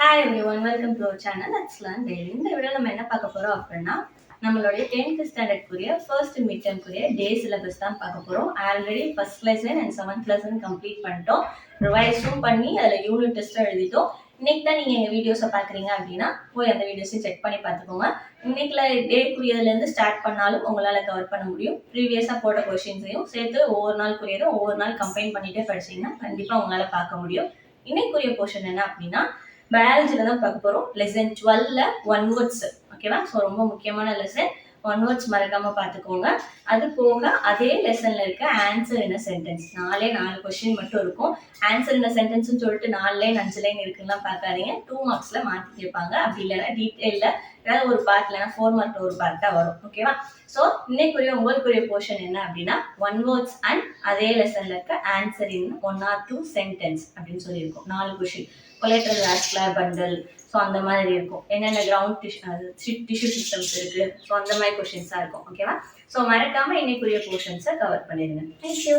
Hi everyone, welcome to our channel let's learn daily. இந்த வீடியோவில் நம்ம என்ன பார்க்க போகிறோம் அப்படின்னா, நம்மளுடைய 10th ஸ்டாண்டர்ட்க்குரிய ஃபர்ஸ்ட் மிட் டேர்ம்க்குரிய டே சிலபஸ் தான் பார்க்க போகிறோம். Already first lesson and 7th lesson complete பண்ணிட்டோம். ரிவைஸும் பண்ணி அதில் யூனிட் டெஸ்ட்டும் எழுதிட்டோம். இன்னைக்கு தான் நீங்கள் எங்கள் வீடியோஸை பார்க்குறீங்க அப்படின்னா போய் அந்த வீடியோஸையும் செக் பண்ணி பார்த்துக்கோங்க. இன்னைக்குல டேக்குரியதுலேருந்து ஸ்டார்ட் பண்ணாலும் உங்களால் கவர் பண்ண முடியும். ப்ரீவியஸாக போட்ட கொஷின்ஸையும் சேர்த்து ஒவ்வொரு நாளுக்குரியதும் ஒவ்வொரு நாள் கம்பைன் பண்ணிகிட்டே படிச்சிங்கன்னா கண்டிப்பாக உங்களால் பார்க்க முடியும். இன்னைக்குரிய போர்ஷன் என்ன அப்படின்னா, பயாலஜில தான் பார்க்க போறோம். லெசன் 12ல 1 வேர்ட்ஸ். ஓகேவா? ஸோ ரொம்ப முக்கியமான லெசன். 1 வேர்ட்ஸ் மறக்காம பார்த்துக்கோங்க. அது போக அதே லெசன்ல இருக்க ஆன்சர் இன் சென்டென்ஸ் 4 கொஸ்டின் மட்டும் இருக்கும். ஆன்சர் இன் சென்டென்ஸ்னு சொல்லிட்டு 4 லைன் 5 லைன் இருக்குன்னா பார்க்காதீங்க. 2 மார்க்ஸ்ல மாற்றி கேட்பாங்க. அப்படி இல்லைன்னா டீட்டெயில ஏதாவது ஒரு பார்ட் இல்லைன்னா 4 மார்க் ஒரு பார்ட்டா வரும். ஓகேவா? ஸோ இன்னைக்குரிய உங்களுக்குரிய போர்ஷன் என்ன அப்படின்னா 1 வேர்ட்ஸ் அண்ட் அதே லெசன்ல இருக்க ஆன்சர் இன் 1 or 2 சென்டென்ஸ் அப்படின்னு சொல்லியிருக்கோம். 4 question. Collateral vascular bundle, so அந்த மாதிரி இருக்கும். என்னென்ன கிரவுண்ட் டிஷ்யூ சிஸ்டம்ஸ் இருக்கு, ஸோ அந்த மாதிரி கொஸ்டின்ஸாக இருக்கும். ஓகேவா? ஸோ மறக்காம இன்னைக்குரிய போர்ஷன்ஸை கவர் பண்ணிடுங்க. தேங்க்யூ.